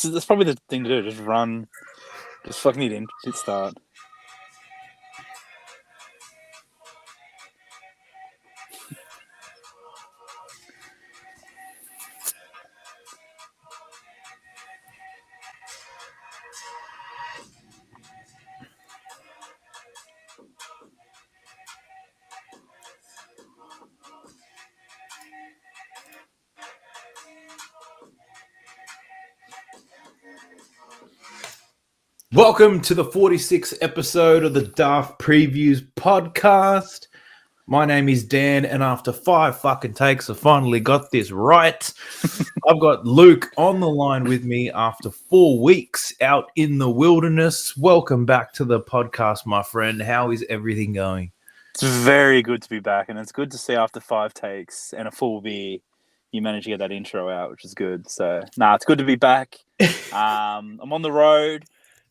That's probably the thing to do. Just run. Just fucking hit start. Welcome to the 46th episode of the Daft Previews podcast. My name is Dan, and after 5 fucking takes, I finally got this right. I've got Luke on the line with me after 4 weeks out in the wilderness. Welcome back to the podcast, my friend. How is everything going? It's very good to be back, and it's good to see after 5 takes and a full beer, you managed to get that intro out, which is good. So, it's good to be back. I'm on the road,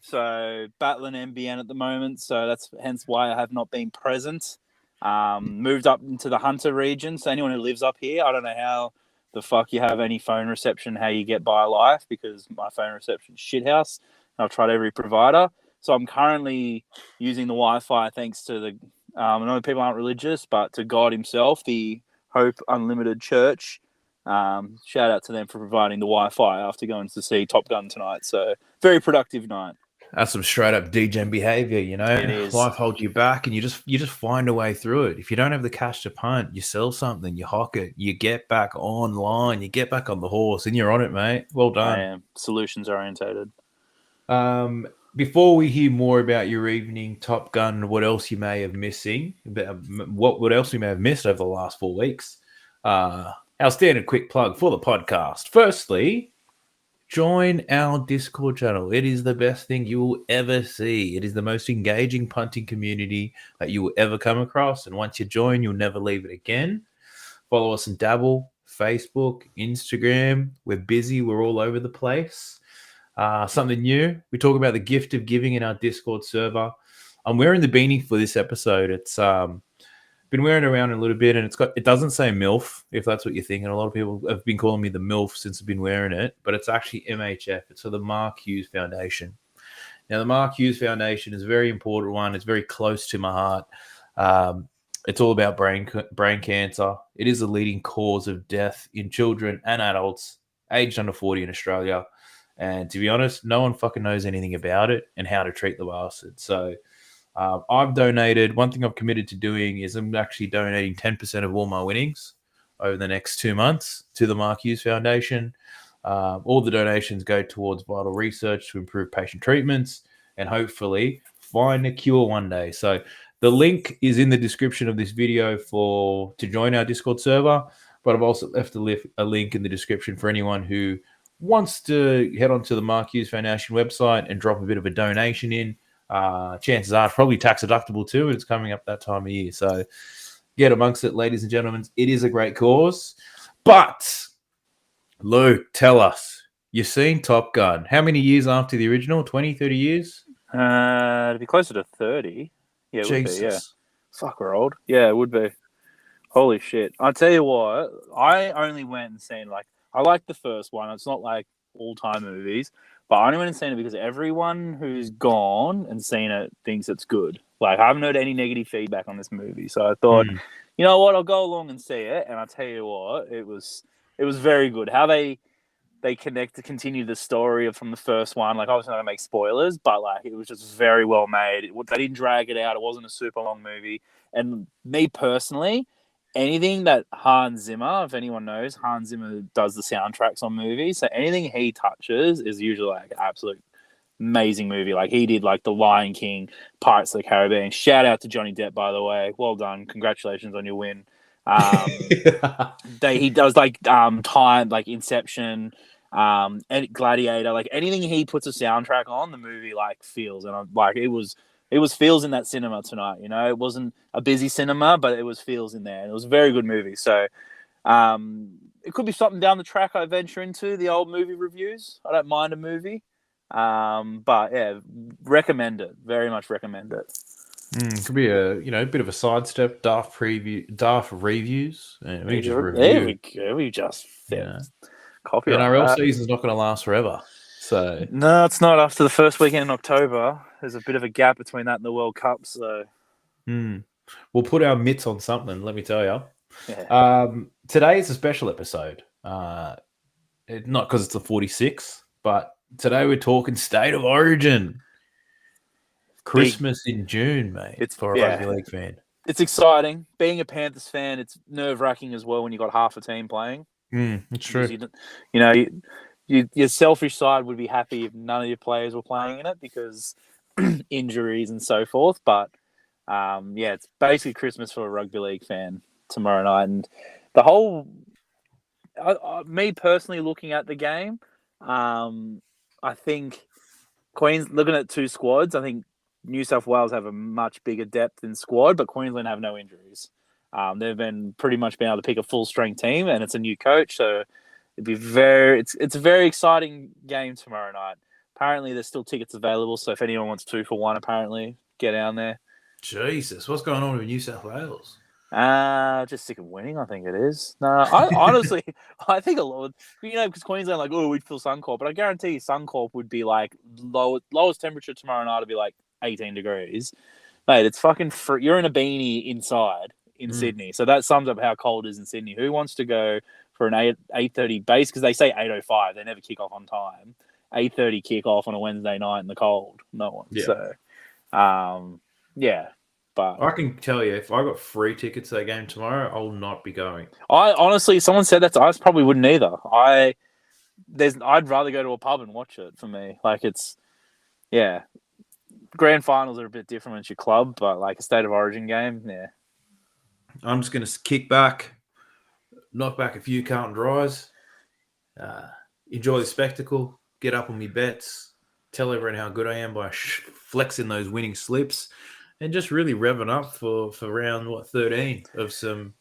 so battling NBN at the moment. So that's hence why I have not been present. Moved up into the Hunter region. So anyone who lives up here, I don't know how the fuck you have any phone reception, how you get by life, because my phone reception is shithouse. I've tried every provider. So I'm currently using the Wi-Fi thanks to the, I know people aren't religious, but to God himself, the Hope Unlimited Church. Shout out to them for providing the Wi-Fi after going to see Top Gun tonight. So very productive night. That's some straight up degen behavior, you know. It is. Life holds you back, and you just find a way through it. If you don't have the cash to punt, you sell something, you hock it, you get back online, you get back on the horse, and you're on it, mate. Well done. I am solutions orientated. Before we hear more about your evening, Top Gun, what else you may have missing, what else we may have missed over the last 4 weeks, our standard quick plug for the podcast. Firstly, join our Discord channel. It is the best thing you will ever see. It is the most engaging punting community that you will ever come across. And once you join, you'll never leave it again. Follow us on Dabble, Facebook, Instagram. We're busy. We're all over the place. Something new. We talk about the gift of giving in our Discord server. I'm wearing the beanie for this episode. It's been wearing it around a little bit, and it doesn't say MILF, if that's what you're thinking. A lot of people have been calling me the MILF since I've been wearing it, but it's actually MHF. It's for the Mark Hughes Foundation. Now, the Mark Hughes Foundation is a very important one. It's very close to my heart. It's all about brain cancer. It is the leading cause of death in children and adults aged under 40 in Australia. And to be honest, no one fucking knows anything about it and how to treat the bastard. So I've donated. One thing I've committed to doing is I'm actually donating 10% of all my winnings over the next 2 months to the Mark Hughes Foundation. All the donations go towards vital research to improve patient treatments and hopefully find a cure one day. So the link is in the description of this video to join our Discord server, but I've also left a link in the description for anyone who wants to head onto the Mark Hughes Foundation website and drop a bit of a donation in. Chances are it's probably tax deductible too, and it's coming up that time of year. So get amongst it, ladies and gentlemen. It is a great cause. But Luke, tell us, you've seen Top Gun. How many years after the original? 20, 30 years? It'd be closer to 30. Yeah, it Jesus. would be, yeah. Fuck, we're old. Yeah, it would be. Holy shit. I tell you what, I only went and seen, I liked the first one. It's not like all-time movies, but I only went and seen it because everyone who's gone and seen it thinks it's good. I haven't heard any negative feedback on this movie, so I thought, you know what, I'll go along and see it. And I tell you what, it was very good. How they continue the story from the first one. Obviously not gonna make spoilers, but it was just very well made. They didn't drag it out. It wasn't a super long movie. And me personally, anything that Hans Zimmer, if anyone knows, Hans Zimmer does the soundtracks on movies. So anything he touches is usually absolute amazing movie. He did The Lion King, Pirates of the Caribbean. Shout out to Johnny Depp, by the way. Well done. Congratulations on your win. He does Time, Inception, and Gladiator. Anything he puts a soundtrack on, the movie feels. And it was feels in that cinema tonight, you know. It wasn't a busy cinema, but it was feels in there. And it was a very good movie. So it could be something down the track I venture into, the old movie reviews. I don't mind a movie. But yeah, recommend it. Very much recommend it. Could be a bit of a sidestep. Daft Reviews. We just review. There we go. We just Yeah. copyright. The NRL season's not going to last forever. So No, it's not after the first weekend in October. There's a bit of a gap between that and the World Cup, so we'll put our mitts on something, let me tell you. yeah. Today is a special episode. Not because it's the 46, but today we're talking State of Origin. Christmas in June, mate, for a rugby league fan. It's exciting. Being a Panthers fan, it's nerve-wracking as well when you got half a team playing. It's true. Your selfish side would be happy if none of your players were playing in it because injuries and so forth. But it's basically Christmas for a rugby league fan tomorrow night, and the whole. Me personally, looking at the game, I think looking at two squads. I think New South Wales have a much bigger depth in squad, but Queensland have no injuries. They've been pretty much been able to pick a full strength team, and it's a new coach, so it'd be it's a very exciting game tomorrow night. Apparently, there's still tickets available, so if anyone wants 2 for 1, apparently get down there. Jesus, what's going on with New South Wales? Just sick of winning, I think it is. No, I honestly, I think a lot, because Queensland we'd feel Suncorp, but I guarantee you Suncorp would be like lowest temperature tomorrow night would be like 18 degrees. Mate, it's fucking you're in a beanie inside in Sydney. So that sums up how cold it is in Sydney. Who wants to go for an 8:30 base? Because they say 8:05. They never kick off on time. 8:30 kick off on a Wednesday night in the cold. No one. Yeah. So, But I can tell you, if I got free tickets to that game tomorrow, I will not be going. I honestly, someone said that to us, probably wouldn't either. I'd rather go to a pub and watch it for me. Like grand finals are a bit different when it's your club, but like a State of Origin game, yeah. I'm just going to kick back, knock back a few Carlton dries, enjoy the spectacle, get up on me bets, tell everyone how good I am by flexing those winning slips, and just really revving up for round 13 of some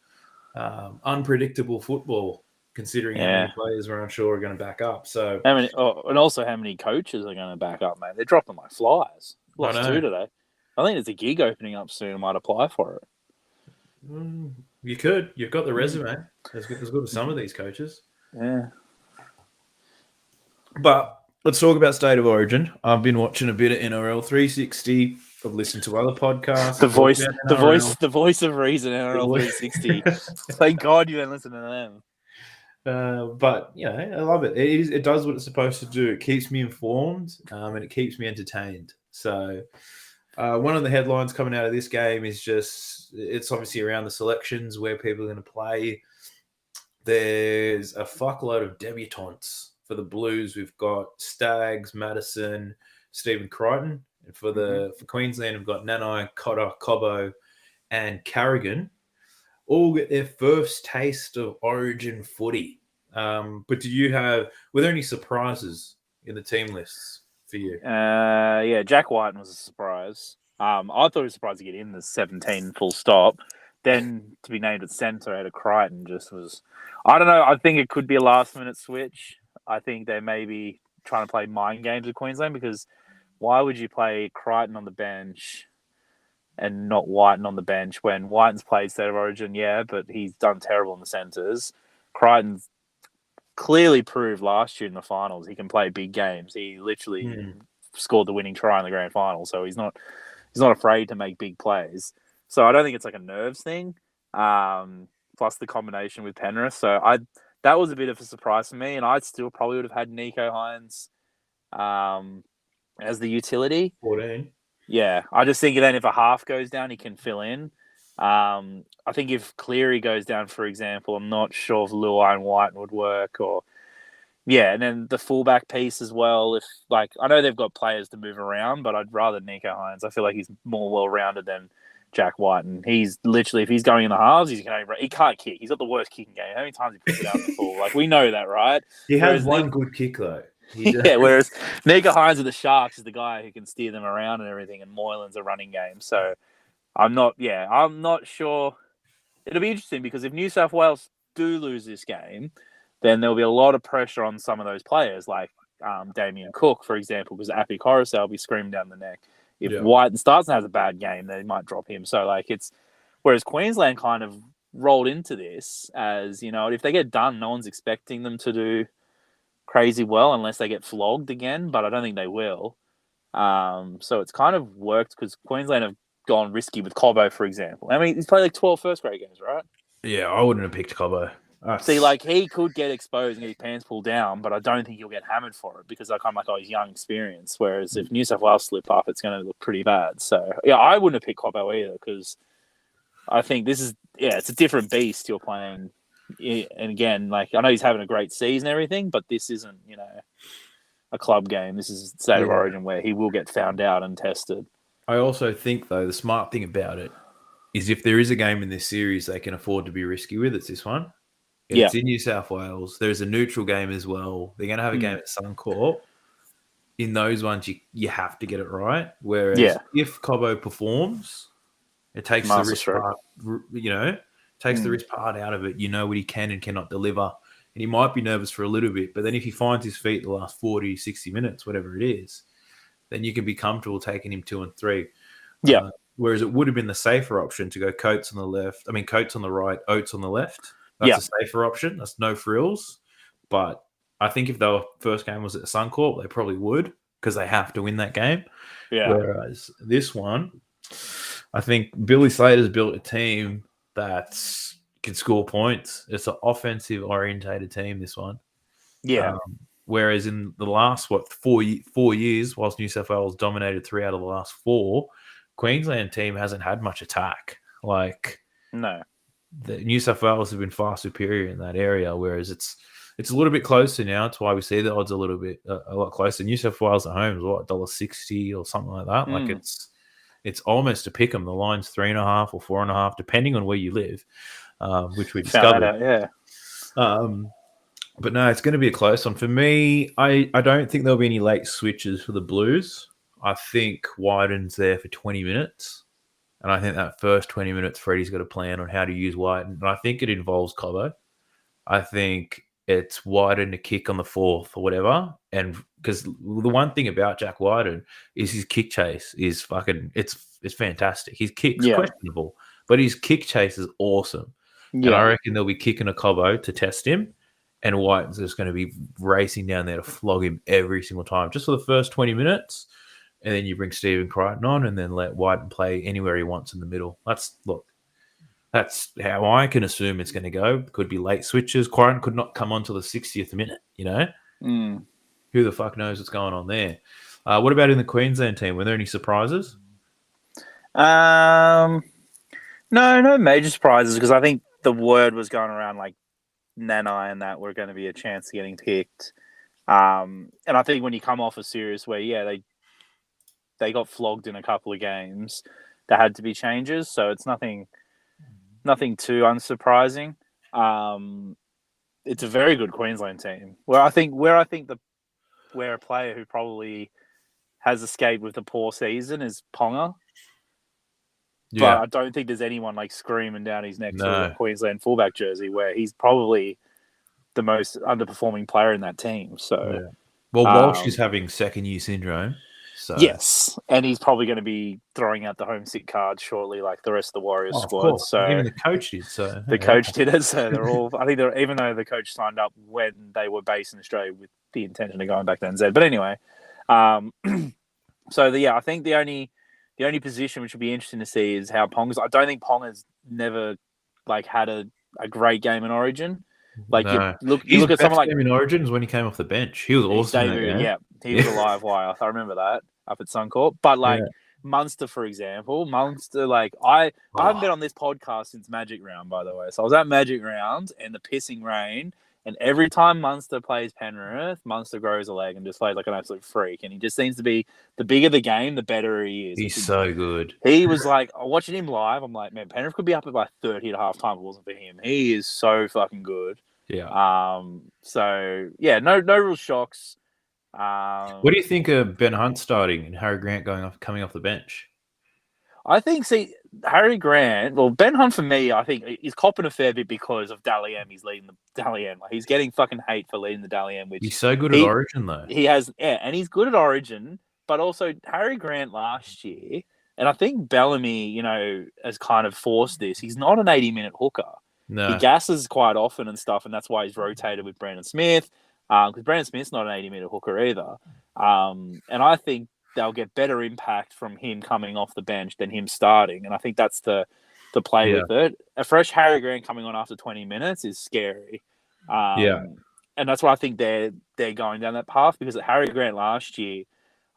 unpredictable football, considering how many players we're unsure are going to back up. So and also how many coaches are going to back up, mate. They're dropping like flies. Lost 2 today. I think there's a gig opening up soon. I might apply for it. You could. You've got the resume. As good as some of these coaches. Yeah. But let's talk about State of Origin. I've been watching a bit of NRL 360. I've listened to other podcasts. The voice of reason, NRL 360. Thank God you didn't listen to them. But I love it. It does what it's supposed to do. It keeps me informed, and it keeps me entertained. So, one of the headlines coming out of this game is it's obviously around the selections where people are going to play. There's a fuckload of debutantes for the Blues. We've got Staggs, Madison, Stephen Crichton. And for Queensland, we've got Nanai, Cotter, Cobbo, and Carrigan. All get their first taste of Origin footy. But were there any surprises in the team lists for you? Jack Whiten was a surprise. I thought he was surprised to get in the 17 full stop. Then to be named at centre out of Crichton just was... I don't know. I think it could be a last-minute switch. I think they may be trying to play mind games with Queensland because why would you play Crichton on the bench and not Whiten on the bench when Whiten's played State of Origin? Yeah, but he's done terrible in the centres. Crichton's clearly proved last year in the finals he can play big games. He literally scored the winning try in the grand final, so he's not afraid to make big plays. So I don't think it's like a nerves thing. Plus the combination with Penrith, so that was a bit of a surprise for me, and I still probably would have had Nico Hines as the utility. 14. Yeah, I just think then if a half goes down, he can fill in. I think if Cleary goes down, for example, I'm not sure if Luai and White would work and then the fullback piece as well. If I know they've got players to move around, but I'd rather Nico Hines. I feel like he's more well-rounded than Jack White, and he's literally, if he's going in the halves, he can't kick. He's got the worst kicking game. How many times he puts it out in the full? We know that, right? He has one good kick though. Whereas Nico Hines of the Sharks is the guy who can steer them around and everything, and Moylan's a running game. So I'm not sure. It'll be interesting because if New South Wales do lose this game, then there'll be a lot of pressure on some of those players, like Damien Cook, for example, because Api Coruscant will be screaming down the neck. If White starts and has a bad game, they might drop him. So whereas Queensland kind of rolled into this as, if they get done, no one's expecting them to do crazy well unless they get flogged again, but I don't think they will. So it's kind of worked because Queensland have gone risky with Cobbo, for example. I mean, he's played like 12 first grade games, right? Yeah, I wouldn't have picked Cobbo. See, like, he could get exposed and get his pants pulled down, but I don't think he'll get hammered for it because I'm like, oh, he's young experience. Whereas if New South Wales slip up, it's going to look pretty bad. So, yeah, I wouldn't have picked Cobbo either because I think this is, it's a different beast you're playing. And again, like, I know he's having a great season and everything, but this isn't, a club game. This is State of Origin where he will get found out and tested. I also think, though, the smart thing about it is if there is a game in this series they can afford to be risky with, it's this one. It's in New South Wales. There's a neutral game as well. They're going to have a game at Suncorp. In those ones, you have to get it right. Whereas if Cobbo performs, it takes the risk part, the risk part out of it. You know what he can and cannot deliver. And he might be nervous for a little bit. But then if he finds his feet the last 40, 60 minutes, whatever it is, then you can be comfortable taking him 2 and 3. Yeah. Whereas it would have been the safer option to go Coates on the right, Oates on the left. That's a safer option. That's no frills. But I think if their first game was at Suncorp, they probably would because they have to win that game. Yeah. Whereas this one, I think Billy Slater's built a team that can score points. It's an offensive-orientated team, this one. Yeah. Whereas in the last, 4 years, whilst New South Wales dominated 3 out of the last 4, Queensland team hasn't had much attack. No. The New South Wales have been far superior in that area, whereas it's a little bit closer now. That's why we see the odds a lot closer. New South Wales at home is $1.60 or something like that. Like it's almost a pick 'em. The line's 3.5 or 4.5, depending on where you live, which we discovered. Found that out, But no, it's going to be a close one for me. I don't think there'll be any late switches for the Blues. I think Wyden's there for 20 minutes. And I think that first 20 minutes, Freddie's got a plan on how to use Wyden. And I think it involves Cobbo. I think it's Wyden to kick on the 4th or whatever. And because the one thing about Jack Wyden is his kick chase is it's fantastic. His kick's questionable, but his kick chase is awesome. Yeah. And I reckon they'll be kicking a Cobbo to test him. And White's just going to be racing down there to flog him every single time, just for the first 20 minutes. And then you bring Stephen Crichton on and then let Whiten play anywhere he wants in the middle. That's how I can assume it's going to go. Could be late switches. Crichton could not come on till the 60th minute, Who the fuck knows what's going on there? What about in the Queensland team? Were there any surprises? No major surprises because I think the word was going around like Nanai and that were going to be a chance of getting picked. And I think when you come off a series where, they got flogged in a couple of games, there had to be changes. So it's nothing too unsurprising. It's a very good Queensland team. Where I think a player who probably has escaped with a poor season is Ponga. Yeah. But I don't think there's anyone like screaming down his neck to a Queensland fullback jersey where he's probably the most underperforming player in that team. So, well, Walsh is having second-year syndrome. So. Yes, and he's probably going to be throwing out the homesick card shortly, like the rest of the Warriors squad. So even the coach did. So the coach did it. So they're all. I think even though the coach signed up when they were based in Australia with the intention of going back to NZ. But anyway, I think the only position which would be interesting to see is how Ponga's. I don't think Ponga's never had a great game in Origin. You look at someone like in Origins when he came off the bench. He was awesome. He was a live wire. I remember that up at Suncorp. But Munster, for example, I haven't been on this podcast since Magic Round, by the way. So I was at Magic Round and the pissing rain. And every time Munster plays Penrith, Munster grows a leg and just plays like an absolute freak. And he just seems to be, the bigger the game, the better he is. He's so good. He was watching him live, I'm like, man, Penrith could be up at 30 at halftime if it wasn't for him. He is so fucking good. Yeah. No real shocks. What do you think of Ben Hunt starting and Harry Grant coming off the bench? I think, Harry Grant, Ben Hunt for me, I think he's copping a fair bit because of Dally M. He's leading the Dally M. He's getting fucking hate for leading the Dally M. Which he's so good at Origin, though. He has, and he's good at Origin, but also Harry Grant last year, and I think Bellamy, has kind of forced this. He's not an 80-minute hooker. No. He gasses quite often and stuff, and that's why he's rotated with Brandon Smith. because Brandon Smith's not an 80-meter hooker either. And I think they'll get better impact from him coming off the bench than him starting. And I think that's the play Yeah. with it. A fresh Harry Grant coming on after 20 minutes is scary. Yeah. And that's why I think they're going down that path, because at Harry Grant last year,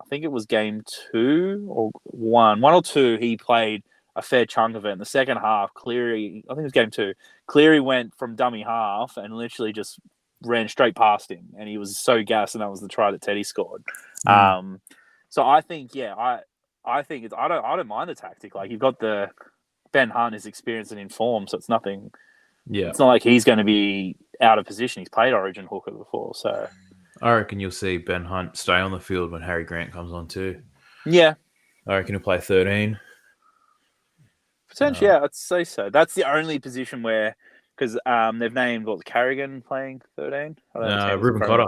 I think it was game 2 or 1 or 2, he played a fair chunk of it. In the second half, Cleary, I think it was game 2, Cleary went from dummy half and literally just ran straight past him, and he was so gassed, and that was the try that Teddy scored. So I think, I think I don't mind the tactic. Like, you've got the Ben Hunt is experienced and informed, so it's nothing. Yeah. It's not like he's going to be out of position. He's played Origin hooker before, so I reckon you'll see Ben Hunt stay on the field when Harry Grant comes on too. yeah, I reckon he'll play 13. potentially. Yeah, I'd say so. That's the only position where, because they've named Carrigan playing 13. I don't know. Ruben Cotter.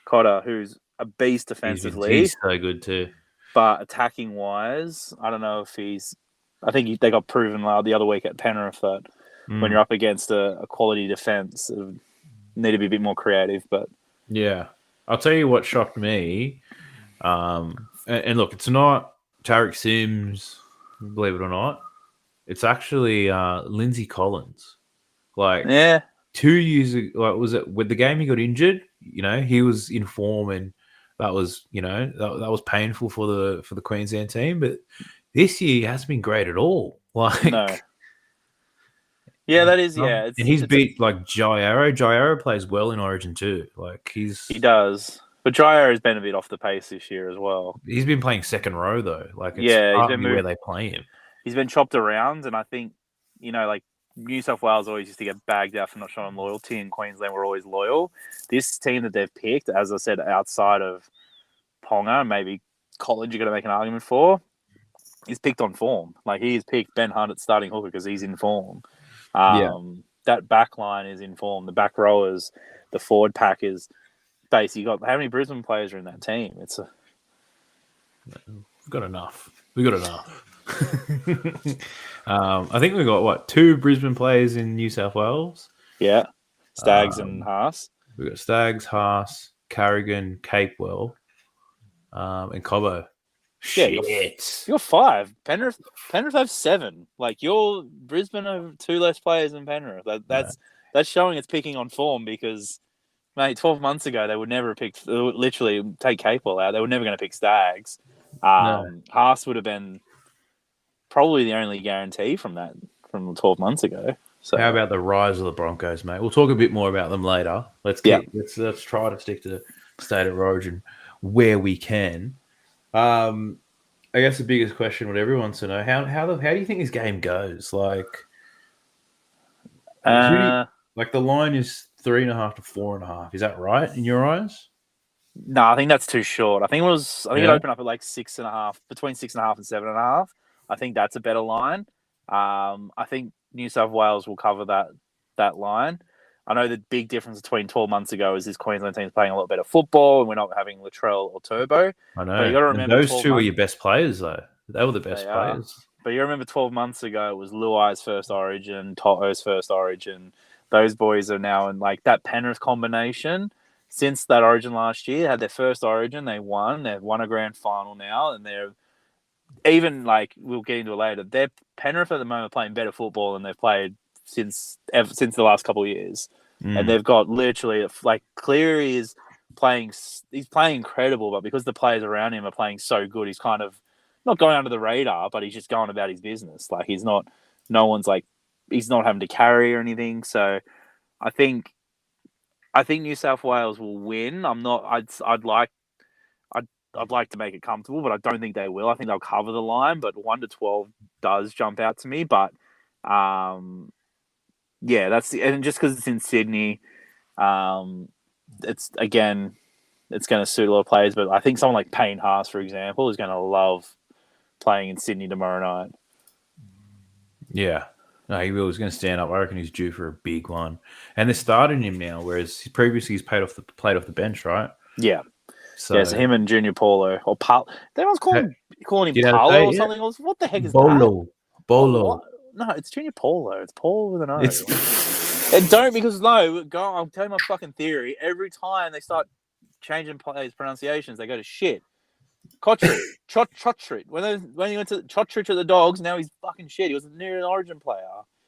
Cotter, who's a beast defensively. He's so good too. But attacking wise, I don't know if he's. I think they got proven the other week at Penrith that when you're up against a quality defense, you need to be a bit more creative. But yeah, I'll tell you what shocked me. And look, it's not Tarek Sims, believe it or not. It's actually Lindsay Collins. Like, 2 years ago, like, was it with the game he got injured? You know, he was in form, and that was, you know, that was painful for the Queensland team. But this year he hasn't been great at all. Like, no. Yeah, that is. Yeah, and he's beat like Jairo. Jairo plays well in Origin too. Like, he does. But Jairo has been a bit off the pace this year as well. He's been playing second row though. Like, it's partly where they play him. He's been chopped around, and I think, you know, like, New South Wales always used to get bagged out for not showing loyalty, and Queensland were always loyal. This team that they've picked, as I said, outside of Ponga, maybe College, you're going to make an argument for, is picked on form. Like, he has picked Ben Hunt at starting hooker because he's in form. That back line is in form. The back rowers, the forward pack is basically got. How many Brisbane players are in that team? We've got enough. I think we've got 2 Brisbane players in New South Wales. Yeah, Staggs and Haas. We've got Staggs, Haas, Carrigan, Capewell, and Cobbo. Yeah, you're 5. Penrith have 7. Like, your Brisbane have 2 less players than Penrith. That's showing it's picking on form, because, mate, 12 months ago they would never have picked. Literally, take Capewell out, they were never going to pick Staggs. Haas would have been probably the only guarantee from 12 months ago. So, how about the rise of the Broncos, mate? We'll talk a bit more about them later. Let's try to stick to State of Origin where we can. I guess the biggest question what everyone wants to know, how do you think this game goes? Like, like, the line is 3.5 to 4.5. Is that right in your eyes? No, I think that's too short. I think it opened up at like 6.5, between 6.5 and 7.5. I think that's a better line. I think New South Wales will cover that line. I know the big difference between 12 months ago is this Queensland team's playing a lot better football, and we're not having Latrell or Turbo. I know. But you got to remember, those two are your best players, though. They were the best players. But you remember 12 months ago, it was Luai's first Origin, To'o's first Origin. Those boys are now in, like, that Penrith combination. Since that Origin last year, had their first Origin, they won. They've won a grand final now, and they're even, like, we'll get into it later. They're Penrith at the moment playing better football than they've played since the last couple of years. And they've got literally, like, Cleary is playing. He's playing incredible, but because the players around him are playing so good, he's kind of not going under the radar, but he's just going about his business. Like, he's not having to carry or anything. So I think New South Wales will win. I'd like to make it comfortable, but I don't think they will. I think they'll cover the line, but 1 to 12 does jump out to me. But and just because it's in Sydney, it's going to suit a lot of players. But I think someone like Payne Haas, for example, is going to love playing in Sydney tomorrow night. Yeah. No, he will. He's going to stand up. I reckon he's due for a big one. And they're starting him now, whereas previously he's played off the bench, right? Yeah. So him and Junior Paulo, or Paul. Everyone's calling him Paulo or something else. What the heck is that? Bolo. No, it's Junior Paulo. It's Paulo with an O. And don't because no, go. I'll tell you my fucking theory. Every time they start changing players' pronunciations, they go to shit. Kotrick, Chotrit. When he went to Chotrit at the Dogs, now he's fucking shit. He was near an Origin player.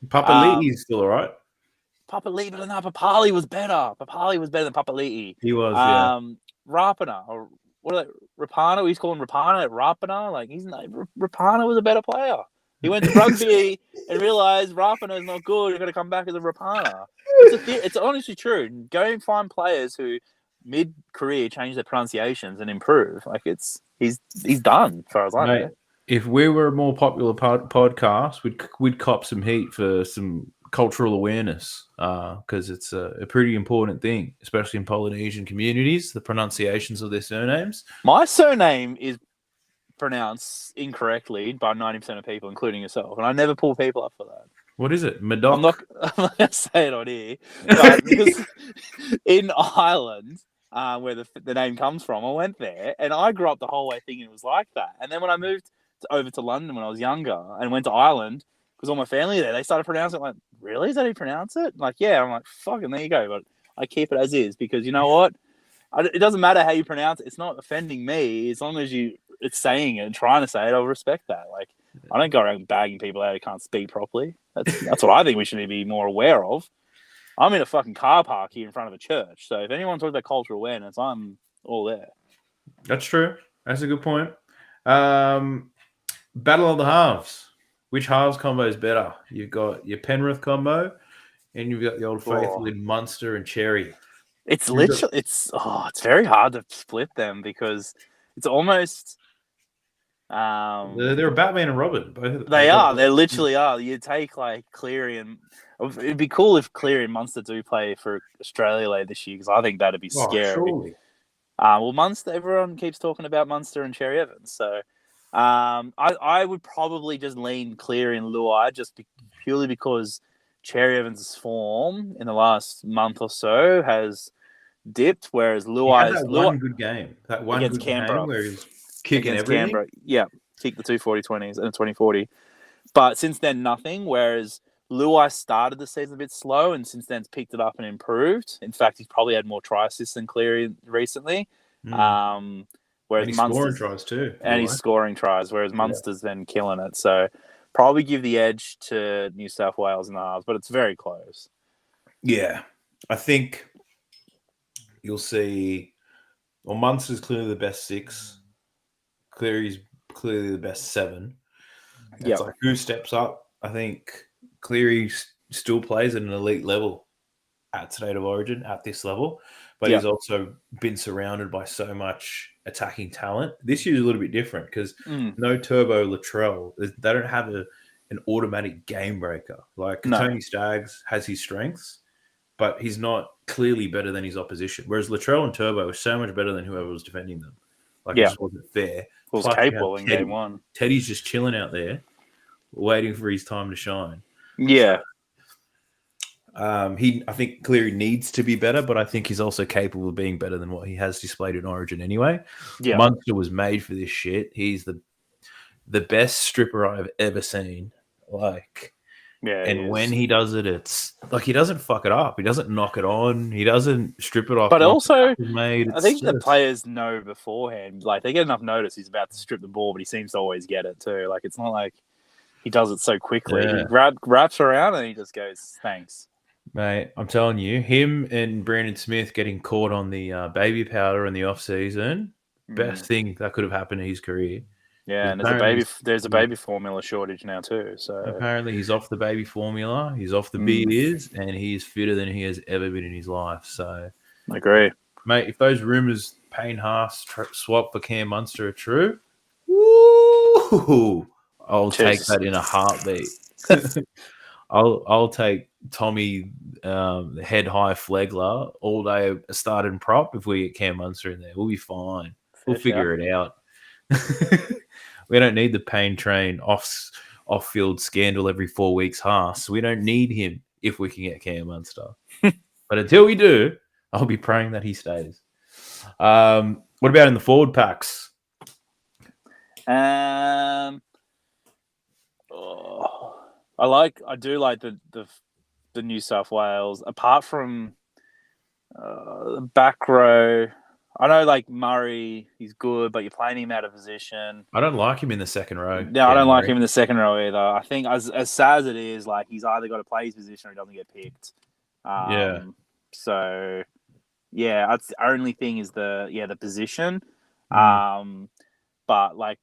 Papali'i's still all right. Papali'i, but no, Papali was better. Papali was better than Papali'i. He was, yeah. Rapana or what are they? Rapana. He's calling Rapana Rapana. Like Rapana was a better player. He went to rugby and realized Rapana is not good. You're going to come back as a Rapana. It's honestly true. Go and find players who mid-career change their pronunciations and improve. Like he's done, as far as I know. If we were a more popular podcast, we'd cop some heat for some cultural awareness because it's a pretty important thing, especially in Polynesian communities, the pronunciations of their surnames. My surname is pronounced incorrectly by 90% of people, including yourself, and I never pull people up for that. What is it? Madoc? I'm not going to say it on here, but because in Ireland, where the name comes from, I went there, and I grew up the whole way thinking it was like that. And then when I moved over to London when I was younger and went to Ireland, because all my family there, they started pronouncing it like, really? Is that how you pronounce it? Like, yeah. I'm like, fucking, there you go. But I keep it as is because you know what? It doesn't matter how you pronounce it. It's not offending me as long as it's saying it and trying to say it. I'll respect that. Like, I don't go around bagging people out who can't speak properly. That's what I think we should be more aware of. I'm in a fucking car park here in front of a church. So if anyone talks about cultural awareness, I'm all there. That's true. That's a good point. Battle of the halves. Which halves combo is better? You've got your Penrith combo, and you've got the old faithful in Munster and Cherry. It's literally it's very hard to split them because it's almost they're a Batman and Robin. Both they literally are. You take like Cleary and it'd be cool if Cleary and Munster do play for Australia later this year because I think that'd be scary. Surely. Well, Munster, everyone keeps talking about Munster and Cherry Evans, so I would probably just lean Cleary and Luai purely because Cherry Evans' form in the last month or so has dipped, whereas Luai's one good game, against Canberra, where he's kicking against everything. Canberra, yeah, kicked the 240-20s and a 20-40. But since then, nothing. Whereas Luai started the season a bit slow, and since then, picked it up and improved. In fact, he's probably had more try assists than Cleary recently. Whereas and he's Munster's scoring tries too, and he's scoring tries. Whereas Munster's then killing it. So probably give the edge to New South Wales in the halves, but it's very close. Yeah, I think you'll see. Well, Munster's clearly the best 6. Cleary's clearly the best 7. It's like who steps up. I think Cleary still plays at an elite level at State of Origin at this level, but he's also been surrounded by so much attacking talent. This year's a little bit different because no Turbo Latrell. They don't have an automatic game breaker. Like Tony Staggs has his strengths, but he's not clearly better than his opposition. Whereas Latrell and Turbo are so much better than whoever was defending them. Like it just wasn't fair. Was capable in game one. Teddy's just chilling out there, waiting for his time to shine. Yeah. I think Cleary needs to be better, but I think he's also capable of being better than what he has displayed in Origin anyway. Yeah. Munster was made for this shit. He's the best stripper I've ever seen. And when he does it, it's like he doesn't fuck it up. He doesn't knock it on. He doesn't strip it off. But also, I think the players know beforehand. Like they get enough notice he's about to strip the ball, but he seems to always get it too. Like it's not like he does it so quickly. Yeah. He wraps around and he just goes, "Thanks." Mate, I'm telling you, him and Brandon Smith getting caught on the baby powder in the off season, best thing that could have happened in his career. Yeah, and there's a baby formula shortage now too. So apparently he's off the baby formula, he's off the beers, and he's fitter than he has ever been in his life. So I agree, mate. If those rumors Payne Haas swap for Cam Munster are true, woo! I'll take that in a heartbeat. I'll take Tommy head high Flegler all day starting prop if we get Cam Munster in there. We'll be fine. We'll figure it out. We don't need the Payne train off-field scandal every 4 weeks, Haas. We don't need him if we can get Cam Munster. But until we do, I'll be praying that he stays. What about in the forward packs? I do like the the New South Wales, apart from the back row. I know, like Murray, he's good, but you're playing him out of position. I don't like him in the second row. No, I Cam don't like him Murray. in the second row either. I think as sad as it is, like he's either got to play his position or he doesn't get picked. Yeah. So yeah, that's the only thing is the position. Mm. But like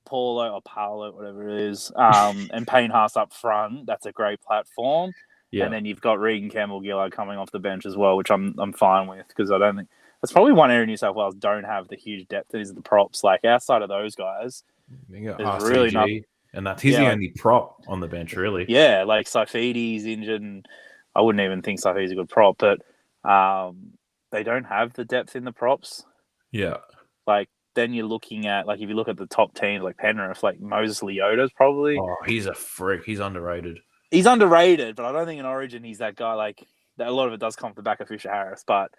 Paulo or Paolo, whatever it is, and Payne Haas up front, that's a great platform. Yeah. And then you've got Regan Campbell-Gillard coming off the bench as well, which I'm fine with because I don't think that's probably one area New South Wales don't have the huge depth is the props. Like outside of those guys, You got there's really not. RCG, and he's the only prop on the bench, really. Yeah, like Saifidi's injured, and I wouldn't even think Saifidi's a good prop, but they don't have the depth in the props. Yeah. Like then you're looking at like if you look at the top teams like Penrith, like Moses Leota's probably. Oh, he's a freak. He's underrated. He's underrated, but I don't think in Origin he's that guy. Like a lot of it does come off the back of Fisher Harris, but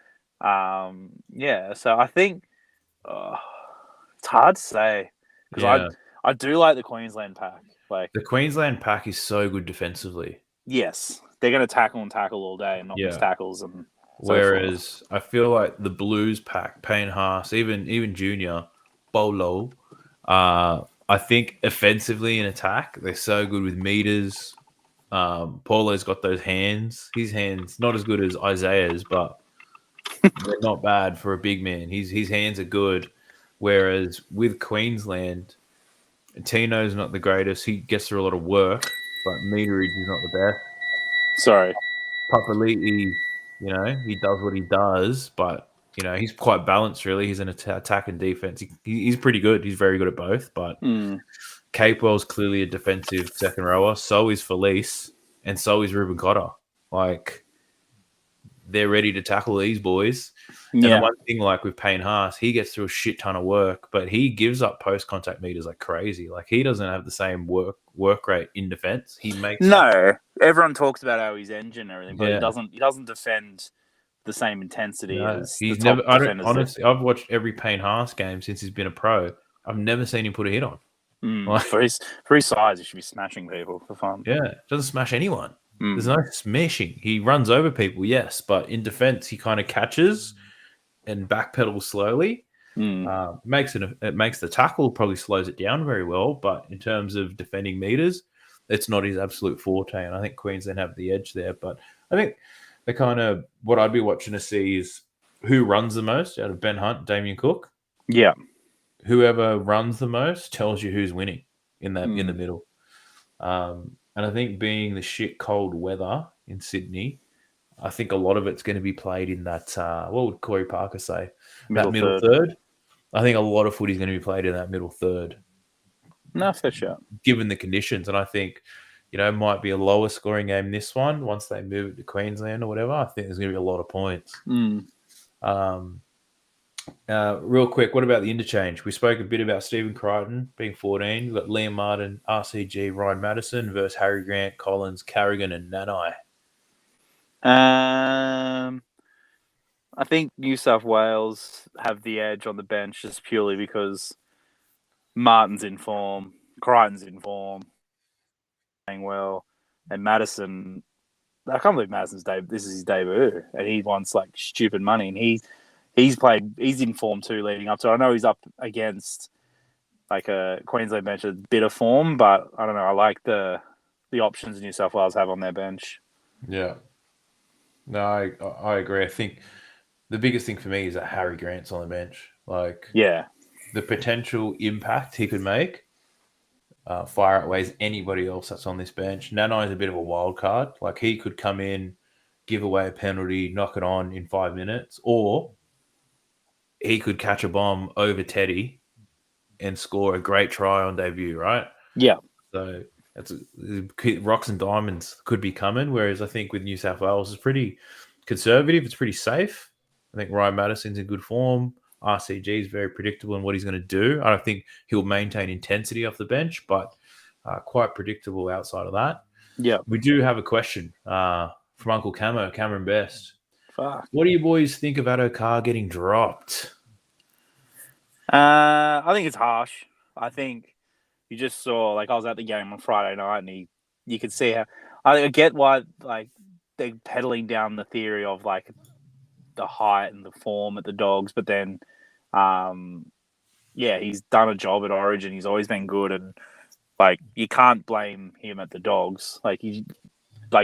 yeah. So I think it's hard to say because Yeah. I do like the Queensland pack. Like The Queensland pack is so good defensively. yes, they're going to tackle and tackle all day and not miss tackles and. Whereas I feel like the Blues pack, Payne Haas, even Junior, Bolo, I think offensively in attack, they're so good with meters. Paulo's got those hands. His hands not as good as Isaiah's, but they're not bad for a big man. His hands are good. Whereas with Queensland, Tino's not the greatest. He gets through a lot of work, but meterage is not the best. Sorry. Papali'i, he does what he does, but he's quite balanced. Really, he's an attack and defense. He's pretty good. He's very good at both. But Capewell's clearly a defensive second rower. So is Felice, and so is Ruben Cotter. Like they're ready to tackle these boys. And the one thing, like with Payne Haas, he gets through a shit ton of work, but he gives up post contact meters like crazy. Like he doesn't have the same work rate in defense. He makes Everyone talks about how he's engine and everything, but he doesn't defend the same intensity as he's the top never. I don't defenders. honestly. I've watched every Payne Haas game since he's been a pro. I've never seen him put a hit on. For his size, he should be smashing people for fun. Yeah, doesn't smash anyone. There's no smashing. He runs over people, yes, but in defense, he kind of catches and backpedals slowly. It makes the tackle, probably slows it down very well, but in terms of defending meters, it's not his absolute forte, and I think Queensland have the edge there. But I think the kind of what I'd be watching to see is who runs the most out of Ben Hunt, Damien Cook. Yeah, whoever runs the most tells you who's winning in the middle. And I think being the shit cold weather in Sydney, I think a lot of it's going to be played in that, what would Corey Parker say? Middle third. I think a lot of footy is going to be played in that middle third. No, for sure. Given the conditions. And I think, it might be a lower scoring game this one once they move it to Queensland or whatever. I think there's going to be a lot of points. Real quick, what about the interchange? We spoke a bit about Stephen Crichton being 14. We've got Liam Martin, RCG, Ryan Madison versus Harry Grant, Collins, Carrigan, and Nanai. I think New South Wales have the edge on the bench just purely because Martin's in form, Crichton's in form, playing well, and Madison. I can't believe Madison's this is his debut, and he wants like stupid money, and he's in form too leading up to. I know he's up against like a Queensland bench, a bit of form, but I don't know. I like the options New South Wales have on their bench. Yeah. No, I agree. I think the biggest thing for me is that Harry Grant's on the bench. Like, the potential impact he could make far outweighs anybody else that's on this bench. Nanai is a bit of a wild card. Like, he could come in, give away a penalty, knock it on in 5 minutes, or he could catch a bomb over Teddy and score a great try on debut, right? Yeah. So that's rocks and diamonds could be coming. Whereas I think with New South Wales, it's pretty conservative. It's pretty safe. I think Ryan Madison's in good form. RCG is very predictable in what he's going to do. I don't think he'll maintain intensity off the bench, but quite predictable outside of that. Yeah. We do have a question from Uncle Cameron Best. Fuck. What do you boys think of Addo-Carr getting dropped? I think it's harsh. I think you just saw, like, I was at the game on Friday night, and you could see how. I get why like they're peddling down the theory of like the height and the form at the Dogs, but then, yeah, he's done a job at Origin. He's always been good, and like you can't blame him at the Dogs. You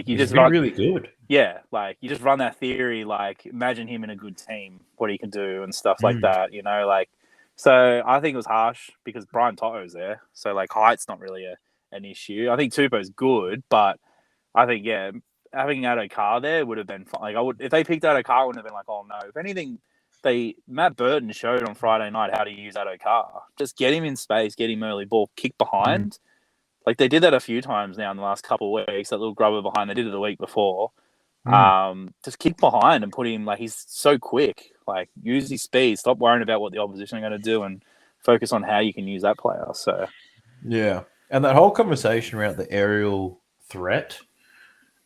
He's just been run, really good. yeah, like you just run that theory. Like imagine him in a good team, what he can do and stuff like Mm. that. Like so. I think it was harsh because Brian Toto's there, so like height's not really an issue. I think Tupou's good, but I think yeah, having Addo Carr there would have been fine. Like I would if they picked Addo Carr, I wouldn't have been like, oh no. If anything, Matt Burton showed on Friday night how to use Addo Carr. Just get him in space, get him early ball, kick behind. Like they did that a few times now in the last couple of weeks. That little grubber behind, they did it the week before. Just kick behind and put him like he's so quick. Like use his speed. Stop worrying about what the opposition are going to do and focus on how you can use that player. So Yeah. And that whole conversation around the aerial threat,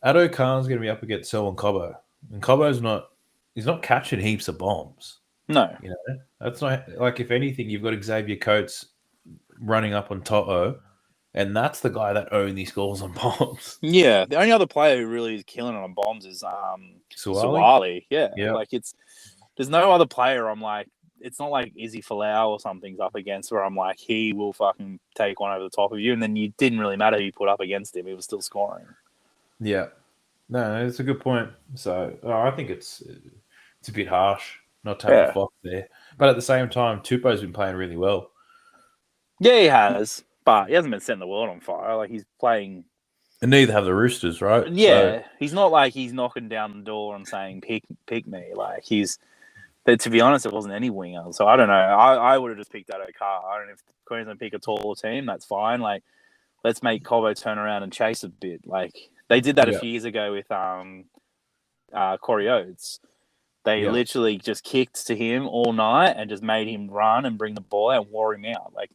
Addo Khan's going to be up against Selwyn Cobbo. And he's not catching heaps of bombs. no, You know, that's not like, if anything, you've got Xavier Coates running up on Toto, and that's the guy that only scores on bombs. yeah. The only other player who really is killing it on bombs is Suwali? Suwali. Yeah, Yeah. like there's no other player. I'm like, it's not like Izzy Folau or something's up against where I'm like, he will fucking take one over the top of you, and then you didn't really matter who you put up against him; he was still scoring. Yeah. No, it's a good point. So I think it's a bit harsh not to have the Fox there. But at the same time, Tupou's been playing really well. Yeah, he has, but he hasn't been setting the world on fire. Like he's playing. And neither have the Roosters, right? Yeah, he's not like he's knocking down the door and saying pick me. Like to be honest, it wasn't any winger. So I don't know. I would have just picked Addo Carr. I don't know if Queensland pick a taller team. That's fine. Like let's make Cobbo turn around and chase a bit. Like they did that a few years ago with Corey Oates. They literally just kicked to him all night and just made him run and bring the ball out and wore him out. Like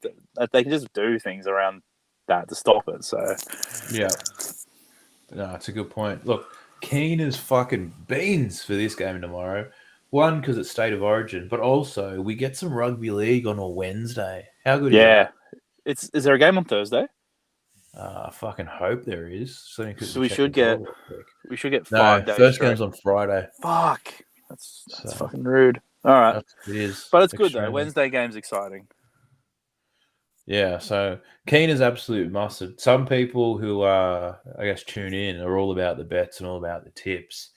they can just do things around that to stop it. So yeah, no, it's a good point. Look, keen as fucking beans for this game tomorrow. One, because it's State of Origin, but also we get some rugby league on a Wednesday. How good is that? Is there a game on Thursday? I fucking hope there is. So we should get 5 days. First straight. game's on Friday. Fuck. That's fucking rude. All right. It is. But it's good, though. Wednesday game's exciting. Yeah, so keen is absolute mustard. Some people who, I guess, tune in are all about the bets and all about the tips.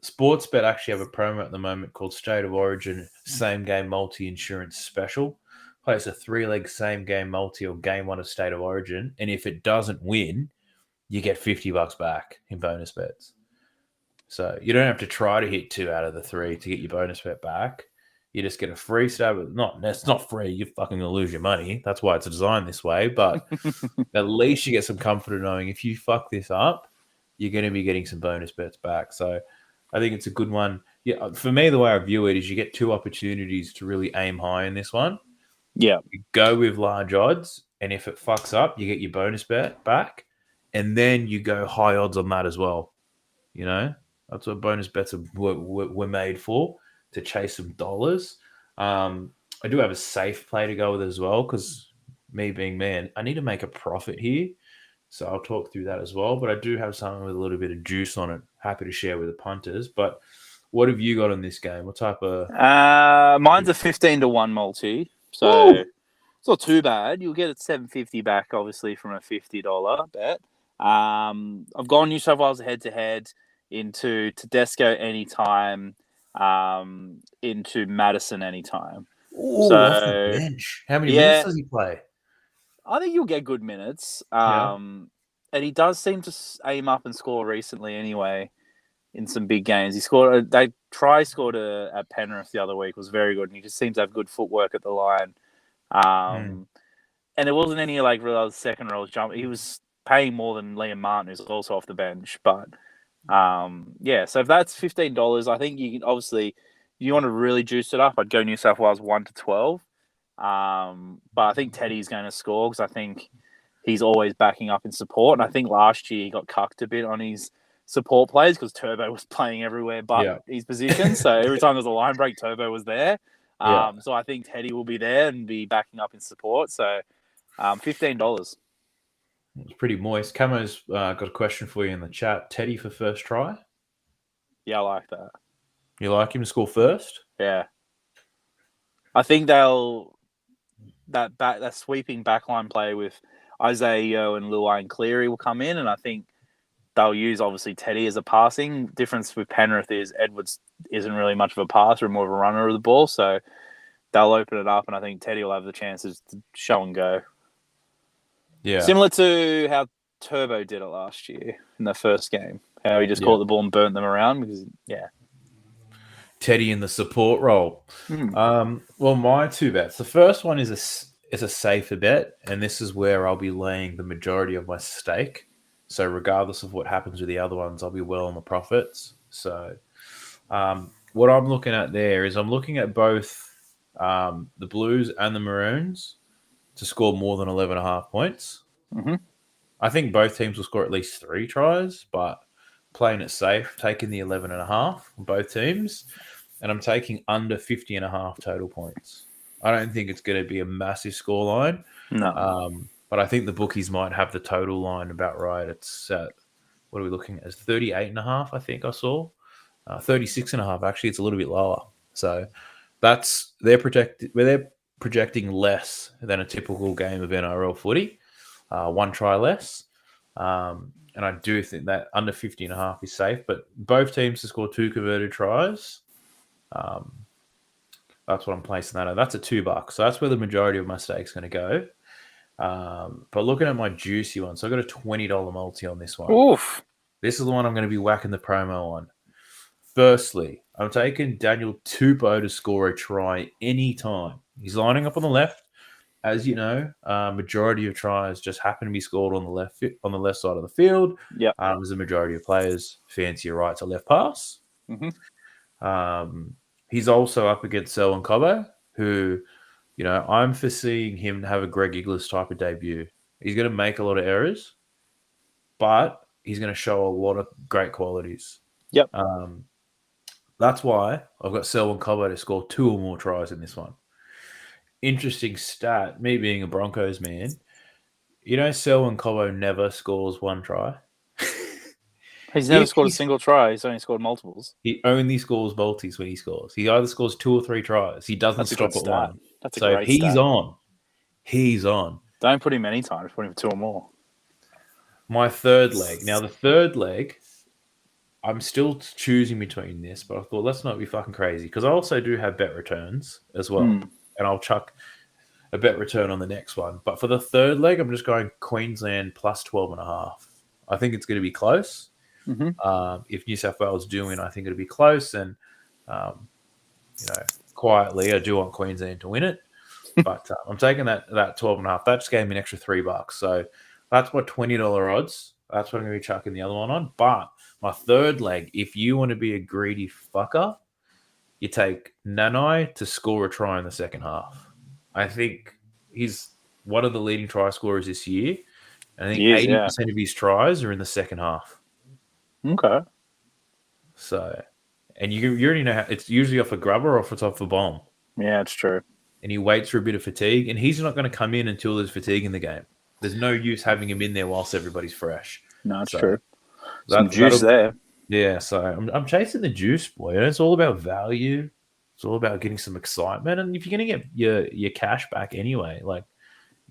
Sportsbet actually have a promo at the moment called State of Origin Same Game Multi Insurance Special. Plays a 3-leg same game multi or game one of State of Origin. And if it doesn't win, you get $50 back in bonus bets. So you don't have to try to hit 2 out of the 3 to get your bonus bet back. You just get a free stab. It's not free. You're fucking going to lose your money. That's why it's designed this way. But at least you get some comfort in knowing if you fuck this up, you're going to be getting some bonus bets back. So I think it's a good one. Yeah, for me, the way I view it is you get 2 opportunities to really aim high in this one. Yeah. You go with large odds, and if it fucks up, you get your bonus bet back. And then you go high odds on that as well. You know? That's what bonus bets were made for, to chase some dollars. I do have a safe play to go with as well, because me being man, I need to make a profit here. So I'll talk through that as well. But I do have something with a little bit of juice on it. Happy to share with the punters. But what have you got on this game? What type of... mine's a 15-1 multi. So it's not too bad. You'll get it $7.50 back, obviously, from a $50 bet. I've gone New South Wales head-to-head into Tedesco anytime, into Madison anytime. Off the bench. How many minutes does he play? I think you'll get good minutes. And he does seem to aim up and score recently anyway in some big games. He scored scored at Penrith the other week, was very good, and he just seems to have good footwork at the line. And there wasn't any like real second rows jump. He was paying more than Liam Martin, who's also off the bench. But so if that's $15, I think you can obviously, you want to really juice it up, I'd go New South Wales 1-12. But I think Teddy's going to score because I think he's always backing up in support. And I think last year he got cucked a bit on his support plays because Turbo was playing everywhere but his position. So every time there was a line break, Turbo was there. So I think Teddy will be there and be backing up in support. So $15. It was pretty moist. Camo's got a question for you in the chat. Teddy for first try. Yeah, I like that. You like him to score first? Yeah. I think that sweeping backline play with Isaiah Yeo and Luai Cleary will come in, and I think they'll use obviously Teddy as a passing. Difference with Penrith is Edwards isn't really much of a passer, more of a runner of the ball, so they'll open it up, and I think Teddy will have the chances to show and go. Yeah. Similar to how Turbo did it last year in the first game, how he just Yeah. caught the ball and burnt them around because Teddy in the support role. Hmm. Well, my two bets. The first one is a safer bet, and this is where I'll be laying the majority of my stake. So regardless of what happens with the other ones, I'll be well on the profits. So what I'm looking at there is I'm looking at both the Blues and the Maroons to score more than 11.5 points. Mm-hmm. I think both teams will score at least 3 tries, but playing it safe, taking the 11.5 from both teams, and I'm taking under 50.5 total points. I don't think it's going to be a massive scoreline, No. but I think the bookies might have the total line about right. It's at, what are we looking at? It's 38.5, I think I saw. 36.5, actually, it's a little bit lower. So they're projecting less than a typical game of NRL footy, 1 try less. And I do think that under 50.5 is safe, but both teams to score 2 converted tries. That's what I'm placing that at. That's at $2. So that's where the majority of my stake's going to go. But looking at my juicy one, so I got a $20 multi on this one. Oof. This is the one I'm going to be whacking the promo on. Firstly, I'm taking Daniel Tupou to score a try anytime. He's lining up on the left. As you know, majority of tries just happen to be scored on the left side of the field. Yep. As the majority of players fancy a right to left pass. Mm-hmm. He's also up against Selwyn Cobbo, who, I'm foreseeing him to have a Greg Inglis type of debut. He's going to make a lot of errors, but he's going to show a lot of great qualities. Yep. That's why I've got Selwyn Cobbo to score 2 or more tries in this one. Interesting stat, me being a Broncos man, Selwyn Cobbo never scores 1 try. He's never scored a single try. He's only scored multiples. He only scores multis when he scores. He either scores 2 or 3 tries. He doesn't stop at 1. That's a so great if he's stat. on, he's on. Don't put him any times. Put him 2 or more. My third leg. Now, the third leg, I'm still choosing between this, but I thought, let's not be fucking crazy, because I also do have bet returns as well. And I'll chuck a bet return on the next one. But for the third leg, I'm just going Queensland plus 12.5. I think it's going to be close. Mm-hmm. If New South Wales do win, I think it'll be close. And, quietly, I do want Queensland to win it. But I'm taking that 12.5. That just gave me an extra $3. So that's my $20 odds. That's what I'm going to be chucking the other one on. But my third leg, if you want to be a greedy fucker, you take Nanai to score a try in the second half. I think he's one of the leading try scorers this year. And I think 80% of his tries are in the second half. Okay. So, and you already know how it's usually off a grubber or if it's off a bomb. Yeah, it's true. And he waits for a bit of fatigue, and he's not going to come in until there's fatigue in the game. There's no use having him in there whilst everybody's fresh. No, it's true. Some juice that'll, there. Yeah, so I'm chasing the juice, boy. It's all about value. It's all about getting some excitement. And if you're going to get your cash back anyway, like,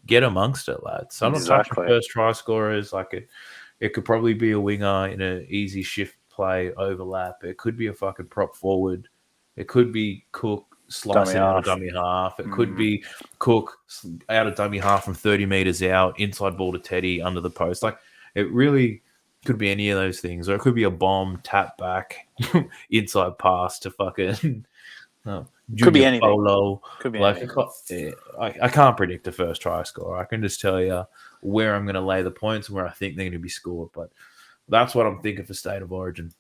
get amongst it, lads. So I'm not touching first try scorers. Like, it could probably be a winger in an easy shift play overlap. It could be a fucking prop forward. It could be Cook slicing out of dummy half. It could be Cook out of dummy half from 30 meters out, inside ball to Teddy under the post. Like, it really could be any of those things. Or it could be a bomb, tap back, inside pass to fucking could be anything. Polo. Could be like, anything. I can't predict the first try score. I can just tell you where I'm going to lay the points and where I think they're going to be scored. But that's what I'm thinking for State of Origin.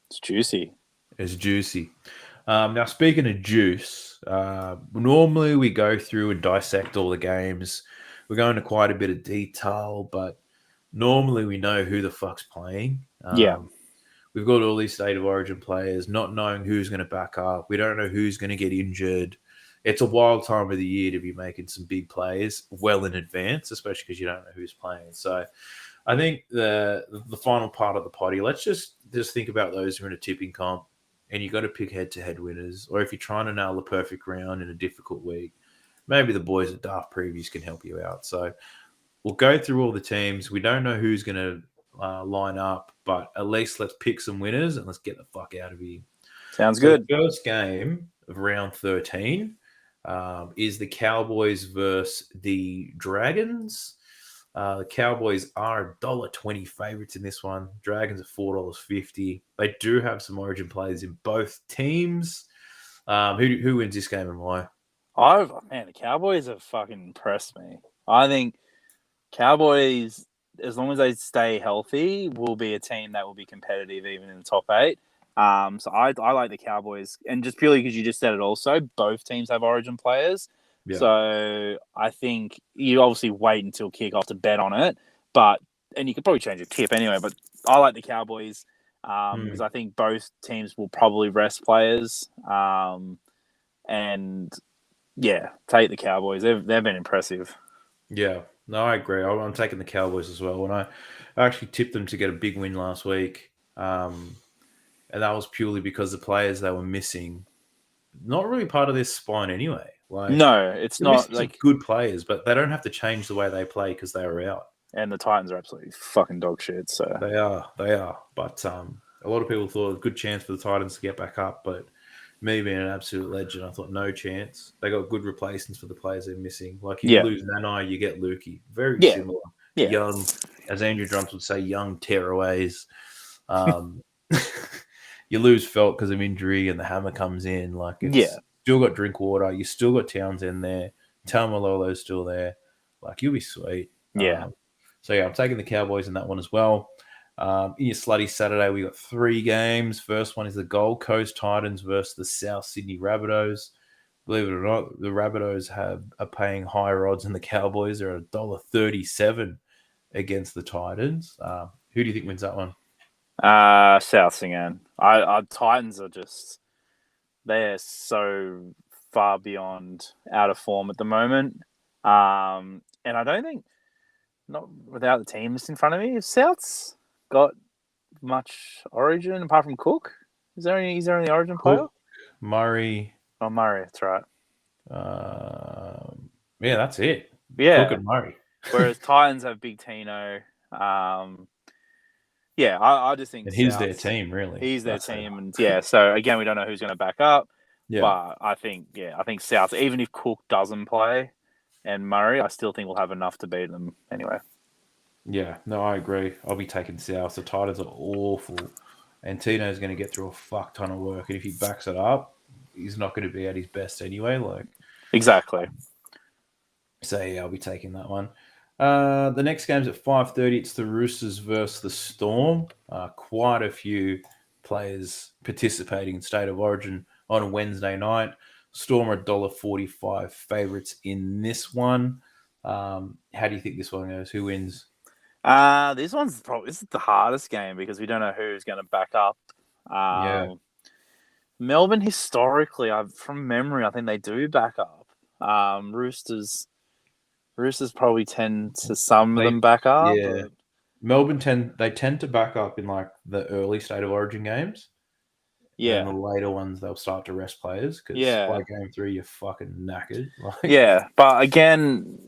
It's juicy. It's juicy. Now, speaking of juice, normally we go through and dissect all the games. We go into quite a bit of detail, but normally we know who the fuck's playing. We've got all these State of Origin players not knowing who's going to back up. We don't know who's going to get injured. it's a wild time of the year to be making some big plays well in advance, especially because you don't know who's playing. So I think the final part of the potty, let's just think about those who are in a tipping comp and you got to pick head-to-head winners, or if you're trying to nail the perfect round in a difficult week, maybe the boys at Daft Previews can help you out. So we'll go through all the teams. We don't know who's going to line up, but at least let's pick some winners and let's get the fuck out of here. Sounds So good. the first game of round 13 is the Cowboys versus the Dragons. The Cowboys are $1.20 favourites in this one. Dragons are $4.50. They do have some origin players in both teams. Who wins this game and why? The Cowboys have fucking impressed me. I think Cowboys, as long as they stay healthy, will be a team that will be competitive even in the top 8. So I like the Cowboys, and just purely because you just said it also, both teams have origin players. Yeah. So I think you obviously wait until kickoff to bet on it, and you could probably change your tip anyway, but I like the Cowboys because I think both teams will probably rest players. And yeah, take the Cowboys. They've been impressive. Yeah, no, I agree. I'm taking the Cowboys as well. When I actually tipped them to get a big win last week, and that was purely because the players they were missing, not really part of this spine anyway. Like, No, it's they're not missing some like. good players, but they don't have to change the way they play because they are out. And the Titans are absolutely fucking dog shit. So They are. But a lot of people thought a good chance for the Titans to get back up, but me being an absolute legend, I thought no chance. They got good replacements for the players they're missing. Like if you yeah, lose Nanai, you get Lukey. Very yeah, similar. yeah, Young, as Andrew Drums would say, young tearaways. Um, you lose Felt because of injury, and the hammer comes in. Like yeah, it's still got Drinkwater. You still got Towns in there. Tamalolo's still there. Like you'll be sweet. yeah. So yeah, I'm taking the Cowboys in that one as well. In your slutty Saturday, we got 3 games. First one is the Gold Coast Titans versus the South Sydney Rabbitohs. Believe it or not, the Rabbitohs are paying higher odds than the Cowboys. They're at $1.37 against the Titans. Who do you think wins that one? South again. Titans are just, they're so far beyond out of form at the moment. And I don't think, not without the teams in front of me, if South's got much origin apart from Cook. Is there any origin player? Cook, Murray. Oh, Murray, that's right. Yeah, that's it. Yeah. Cook and Murray. Whereas Titans have Big Tino. Yeah, I just think And he's their South's, team, really. he's their That's team, and yeah. So again, we don't know who's going to back up. Yeah. But I think South. Even if Cook doesn't play, and Murray, I still think we'll have enough to beat them anyway. Yeah, no, I agree. I'll be taking South. The Titans are awful, and Tino's going to get through a fuck ton of work. And if he backs it up, he's not going to be at his best anyway. Like exactly. So yeah, I'll be taking that one. The next game's at 5:30. It's the Roosters versus the Storm. Quite a few players participating in State of Origin on a Wednesday night. Storm are $1.45 favourites in this one. How do you think this one goes? Who wins? This is the hardest game because we don't know who's going to back up. Yeah. Melbourne historically, from memory, I think they do back up. Roosters probably tend to some of them back up. Yeah. But Melbourne tend to back up in like the early State of Origin games. And then the later ones, they'll start to rest players because by game 3, you're fucking knackered. Yeah, but again,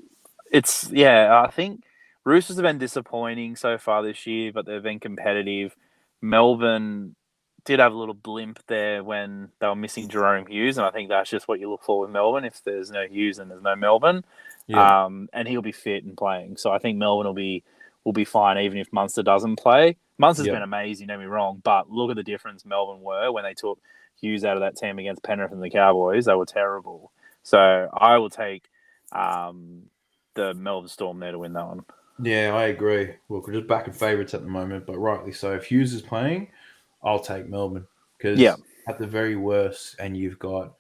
I think Roosters have been disappointing so far this year, but they've been competitive. Melbourne did have a little blimp there when they were missing Jerome Hughes, and I think that's just what you look for with Melbourne. If there's no Hughes and there's no Melbourne, and he'll be fit and playing, so I think Melbourne will be fine even if Munster doesn't play. Munster's been amazing, don't get me wrong, but look at the difference Melbourne were when they took Hughes out of that team against Penrith and the Cowboys. They were terrible. So I will take the Melbourne Storm there to win that one. Yeah, I agree. Look, we're just backing favourites at the moment, but rightly so. If Hughes is playing, I'll take Melbourne because at the very worst, and you've got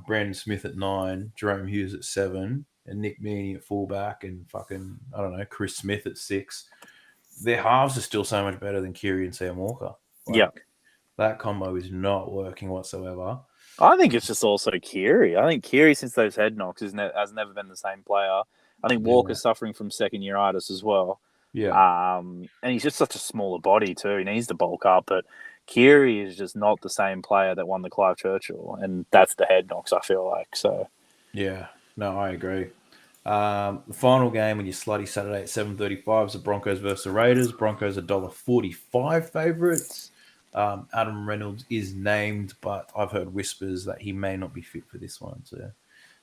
Brandon Smith at 9, Jerome Hughes at 7, and Nick Meaney at fullback, and fucking, I don't know, Chris Smith at 6. Their halves are still so much better than Kiri and Sam Walker. That combo is not working whatsoever. I think it's just also Kiri. I think Kiri, since those head knocks, has never been the same player. I think Yeah. Walker's suffering from second yearitis as well. Yeah. And he's just such a smaller body too. He needs to bulk up, but Kiri is just not the same player that won the Clive Churchill, and that's the head knocks. I feel like so. Yeah. No, I agree. The final game on your slutty Saturday at 7:35 is the Broncos versus the Raiders. Broncos $1.45 favourites. Adam Reynolds is named, but I've heard whispers that he may not be fit for this one. So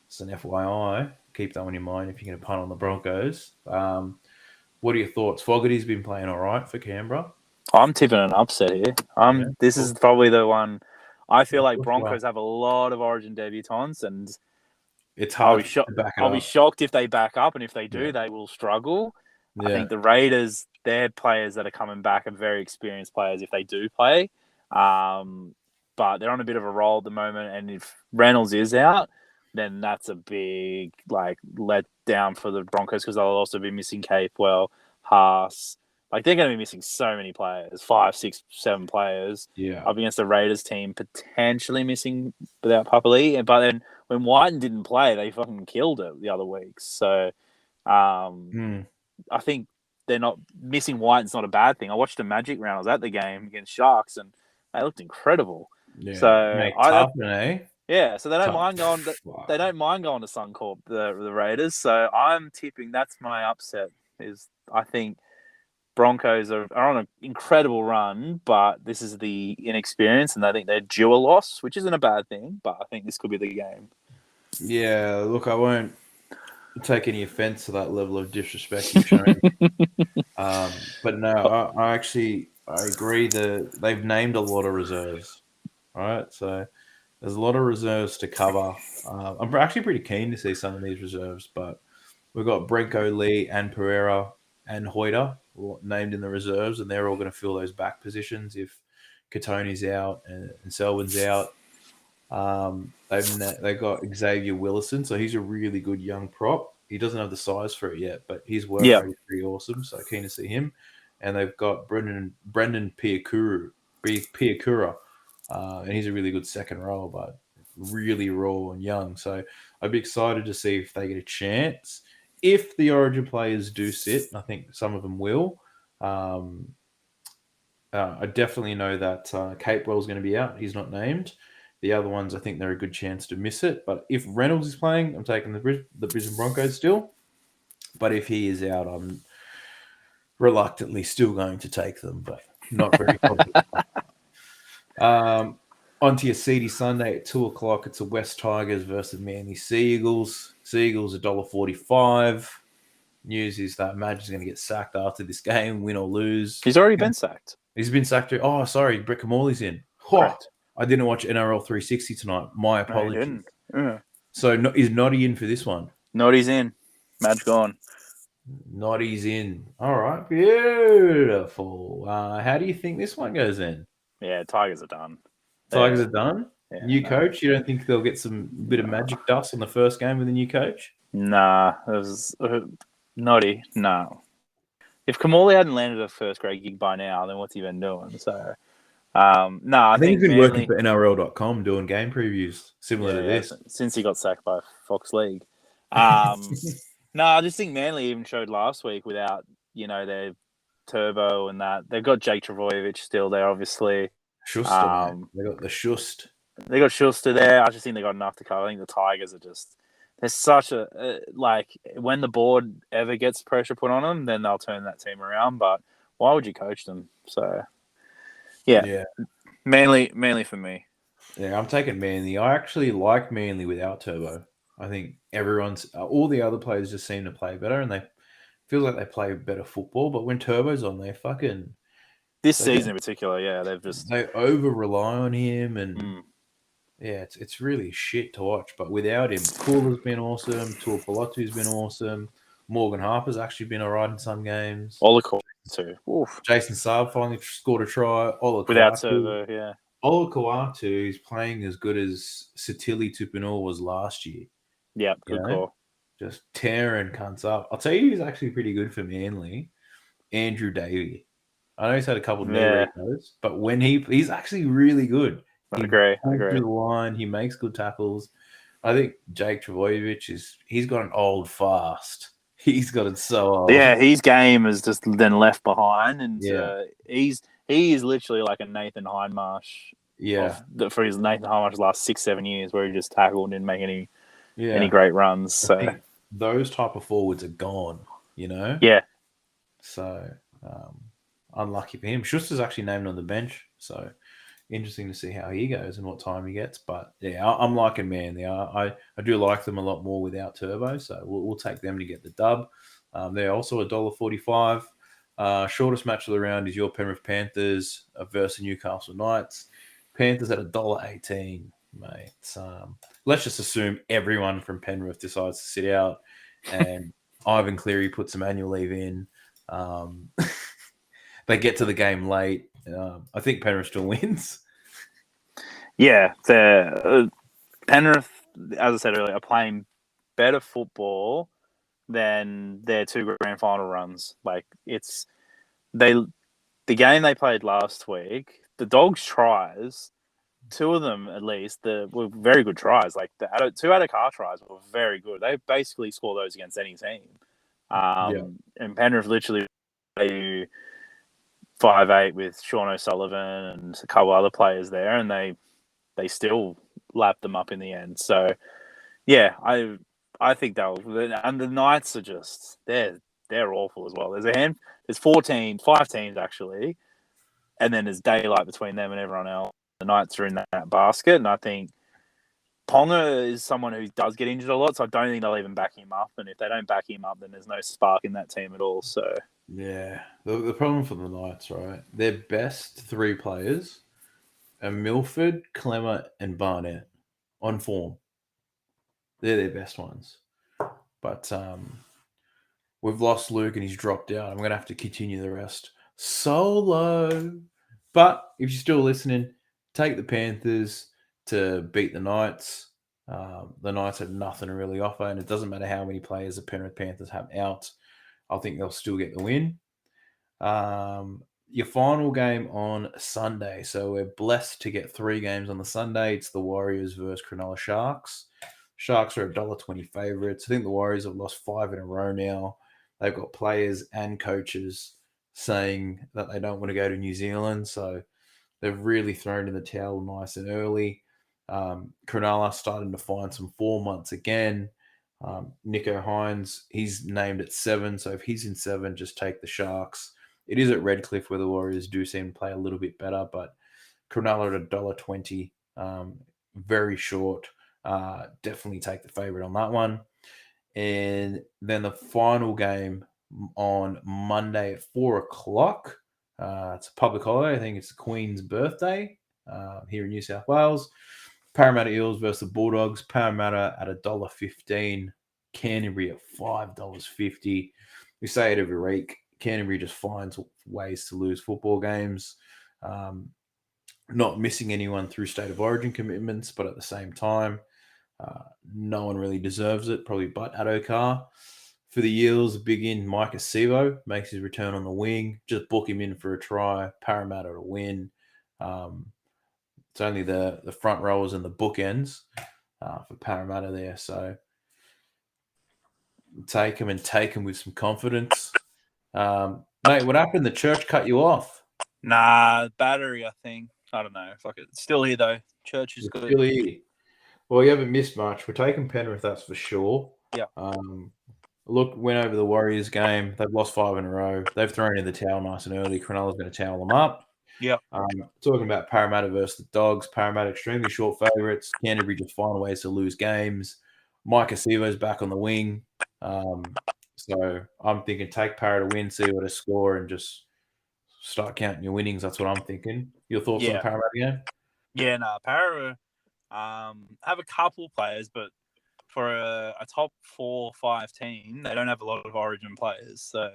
it's an FYI. Keep that on your mind if you're going to punt on the Broncos. What are your thoughts? Fogarty's been playing all right for Canberra. I'm tipping an upset here. Yeah, This is probably the one. I feel of like course you are. Broncos have a lot of Origin debutants, and It's I'll hard be shocked. to back it I'll be up. shocked if they back up, and if they Yeah, do, they will struggle. I yeah, think the Raiders, their players that are coming back are very experienced players if they do play. Um, but they're on a bit of a roll at the moment, and if Reynolds is out, then that's a big let down for the Broncos because they'll also be missing Capewell, Haas. Like they're going to be missing so many players, 5, 6, 7 players yeah. up against the Raiders team, potentially missing without Papali. But then when Whiten didn't play, they fucking killed it the other weeks. So Mm, I think they're not missing Whiten's not a bad thing. I watched the Magic round. I was at the game against Sharks, and they looked incredible. yeah, So mate, tough, eh? yeah, so they don't Tough. mind going. They don't mind going to Suncorp, the Raiders. So I'm tipping that's my upset. Is I think Broncos are on an incredible run, but this is the inexperience, and I think they're due a loss, which isn't a bad thing. But I think this could be the game. Yeah, look, I won't take any offense to that level of disrespect you've shown. But no, I agree that they've named a lot of reserves. Right, so there's a lot of reserves to cover. I'm actually pretty keen to see some of these reserves, but we've got Brenko Lee and Pereira and Hoyter named in the reserves, and they're all going to fill those back positions if Katoni's out and Selwyn's out. They've got Xavier Willison, so he's a really good young prop. He doesn't have the size for it yet, but his work Yeah, rate is pretty awesome. So keen to see him. And they've got Brendan Piakura, and he's a really good second row, but really raw and young. So I'd be excited to see if they get a chance. If the Origin players do sit, I think some of them will. Um, I definitely know that Capewell's going to be out. He's not named. The other ones, I think they're a good chance to miss it. But if Reynolds is playing, I'm taking the Brisbane Broncos still. But if he is out, I'm reluctantly still going to take them, but not very confident. On to your seedy Sunday at 2:00. It's the West Tigers versus Manly Sea Eagles. Sea Eagles $1.45. News is that Madge is going to get sacked after this game, win or lose. he's already been sacked. He's been sacked. Oh, sorry, Brett Morley's in. Oh, Correct. I didn't watch NRL 360 tonight. My No, he apologies. didn't. Yeah. So is Noddy in for this one? Noddy's in. Madge gone. Noddy's in. All right, beautiful. How do you think this one goes in? Yeah, Tigers are done. Tigers are done. Yeah, New coach. You don't think they'll get some bit of magic dust on the first game with a new coach? Nah, it was Noddy. No. If Kamali hadn't landed a first grade gig by now, then what's he been doing? So, no, I I think think he's been working Manly. for NRL.com doing game previews similar to Yeah, this. since he got sacked by Fox League. No, I just think Manly even showed last week without their Turbo and that. They've got Jake Travojevic still there, obviously. Schuster, man. They got the Schust. They got Schuster there. I just think they got enough to cover. I think the Tigers are just there's such a when the board ever gets pressure put on them, then they'll turn that team around. But why would you coach them? So Yeah. Manly for me. Yeah, I'm taking Manly. I actually like Manly without Turbo. I think all the other players just seem to play better, and they feel like they play better football. But when Turbo's on, This they just season in particular, yeah, they've just they over rely on him, and mm, yeah, it's really shit to watch. But without him, Cooler's been awesome. Tuapolotu's been awesome. Morgan Harper's actually been alright in some games. Olacore too. Oof. Jason Saab finally scored a try. Without Turbo, yeah. Olakau'atu is playing as good as Satili Tupanua was last year. Yeah, good call. Just tearing cunts up. I'll tell you who's actually pretty good for Manly. Andrew Davey. I know he's had a couple of knee recos, but when he's actually really good. I He agree. I pulls agree. through the line. He makes good tackles. I think Jake Trbojevic he's gotten old fast. He's gotten so old. Yeah, his game is just then left behind, and Yeah, he is literally like a Nathan Hindmarsh yeah, for his Nathan Hindmarsh's last 6-7 years, where he just tackled and didn't make any yeah. great runs. I So think those type of forwards are gone. yeah, So um, unlucky for him. Schuster's actually named on the bench, so interesting to see how he goes and what time he gets. But yeah, I'm liking Manly. I do like them a lot more without Turbo, so we'll take them to get the dub. They're also $1.45. Shortest match of the round is your Penrith Panthers versus Newcastle Knights. Panthers at $1.18, mate. Let's just assume everyone from Penrith decides to sit out, and Ivan Cleary puts some annual leave in. Um, they get to the game late. I think Penrith still wins. yeah. Penrith, as I said earlier, are playing better football than their two grand final runs. Like they the game they played last week, the Dogs tries, two of them at least, were very good tries. Like two out of car tries were very good. They basically score those against any team. Yeah. And Penrith literally play 5'8" with Sean O'Sullivan and a couple other players there, and they still lapped them up in the end. So yeah, I think and the Knights are just they're awful as well. There's 5 teams actually, and then there's daylight between them and everyone else. The Knights are in that basket, and I think Ponga is someone who does get injured a lot, so I don't think they'll even back him up. And if they don't back him up, then there's no spark in that team at all. So Yeah. The problem for the Knights, right? Their best three players are Milford, Clement, and Barnett on form. They're their best ones. But we've lost Luke and he's dropped out. I'm going to have to continue the rest solo. But if you're still listening, take the Panthers to beat the Knights. The Knights have nothing to really offer, and it doesn't matter how many players the Penrith Panthers have out. I think they'll still get the win. Your final game on Sunday. So we're blessed to get 3 games on the Sunday. It's the Warriors versus Cronulla Sharks. Sharks are $1.20 favourites. I think the Warriors have lost 5 in a row now. They've got players and coaches saying that they don't want to go to New Zealand. So they've really thrown in the towel nice and early. Cronulla starting to find some form once again. Nico Hines, he's named at 7. So if he's in 7, just take the Sharks. It is at Redcliffe where the Warriors do seem to play a little bit better, but Cronulla at $1.20, very short. Definitely take the favourite on that one. And then the final game on Monday at 4 o'clock. It's a public holiday. I think it's the Queen's birthday here in New South Wales. Parramatta Eels versus the Bulldogs. Parramatta at $1.15. Canterbury at $5.50. We say it every week. Canterbury just finds ways to lose football games. Not missing anyone through state of origin commitments, but at the same time, no one really deserves it, probably but Adokar. For the Eels, big in Mike Acevo makes his return on the wing. Just book him in for a try. Parramatta to win. It's only the front rowers and the bookends for Parramatta there. So take him and take him with some confidence. Mate, what happened? The church cut you off. nah, battery. I think I don't know. Fuck it. Still here though. Church is You're good. still here. Well, you haven't missed much. We're taking Penrith, that's for sure. Yeah. Look, went over the Warriors game. They've lost 5 in a row. They've thrown in the towel nice and early. Cronulla's going to towel them up. Yeah. Talking about Parramatta versus the Dogs. Parramatta extremely short favourites. Canterbury just find ways to lose games. Mike Acevo's back on the wing. So I'm thinking take Parra to win, see what a score, and just start counting your winnings. That's what I'm thinking. Your thoughts on the Yeah. Parramatta game? Yeah. Nah. Para have a couple players, but for a top 4-5 team, they don't have a lot of Origin players. So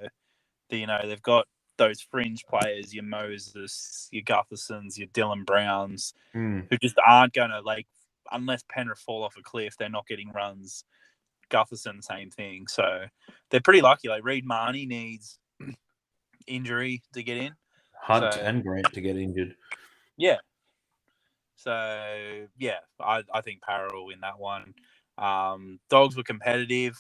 they've got those fringe players, your Moses, your Guthersons, your Dylan Browns, who just aren't going to, like, unless Penrith fall off a cliff, they're not getting runs. Gutherson, same thing. So they're pretty lucky. Like, Reed Marnie needs injury to get in. Hunt So, and Grant to get injured. yeah. So yeah, I think Para will win that one. Dogs were competitive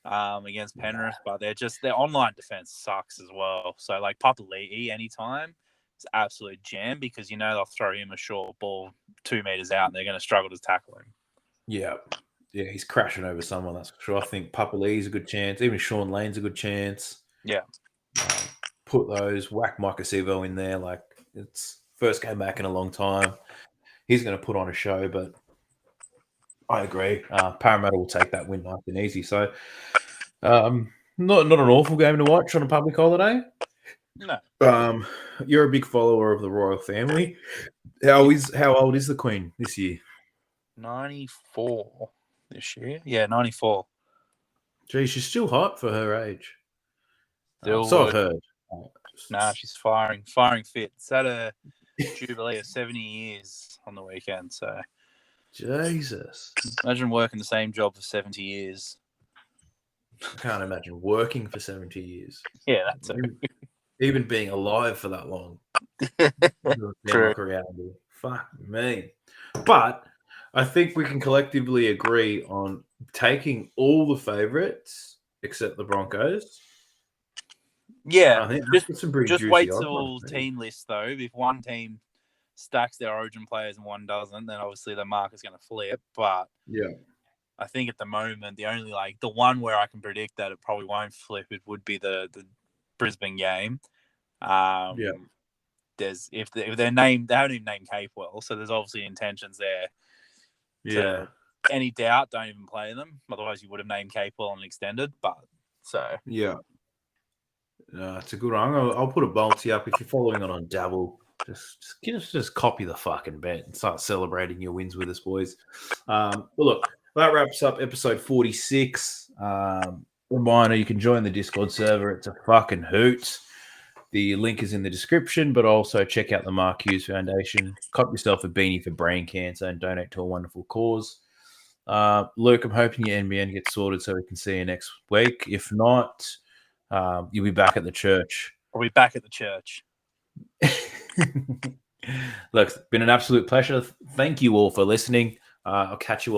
against Penrith, but their online defense sucks as well. So like Papali'i anytime is absolute jam because they'll throw him a short ball 2 meters out and they're going to struggle to tackle him. Yeah. Yeah, he's crashing over someone, that's for sure. I think Papa Lee's a good chance. Even Sean Lane's a good chance. Yeah. Put those, whack Mike Acevo in there. Like, it's first game back in a long time. He's going to put on a show, but I agree. Parramatta will take that win nice and easy. So, not an awful game to watch on a public holiday. No. You're a big follower of the royal family. How old is the Queen this year? 94 this year. Yeah, 94. Gee, she's still hot for her age. Still So I've heard. Nah, she's firing fit. It's at a jubilee of 70 years on the weekend. So, Jesus, imagine working the same job for 70 years. I can't imagine working for 70 years. Yeah, that's it. Even being alive for that long. True. Like reality. Fuck me. But I think we can collectively agree on taking all the favourites except the Broncos. Yeah, I think just wait till team list though. If one team stacks their Origin players and one doesn't, then obviously the market's going to flip. But yeah, I think at the moment the only the one where I can predict that it probably won't flip it would be the Brisbane game. There's if they're named, they haven't even named Capewell, so there's obviously intentions there. Yeah. Any doubt, don't even play them. Otherwise, you would have named Capewell and extended. But so yeah. It's a good one. I'll put a multi up if you're following it on Dabble. Just copy the fucking bet and start celebrating your wins with us, boys. Well, look, that wraps up episode 46. Reminder, you can join the Discord server. It's a fucking hoot. The link is in the description, but also check out the Mark Hughes Foundation. Cop yourself a beanie for brain cancer and donate to a wonderful cause. Luke, I'm hoping your NBN gets sorted so we can see you next week. If not, you'll be back at the church. I'll be back at the church. Look, it's been an absolute pleasure. Thank you all for listening. I'll catch you all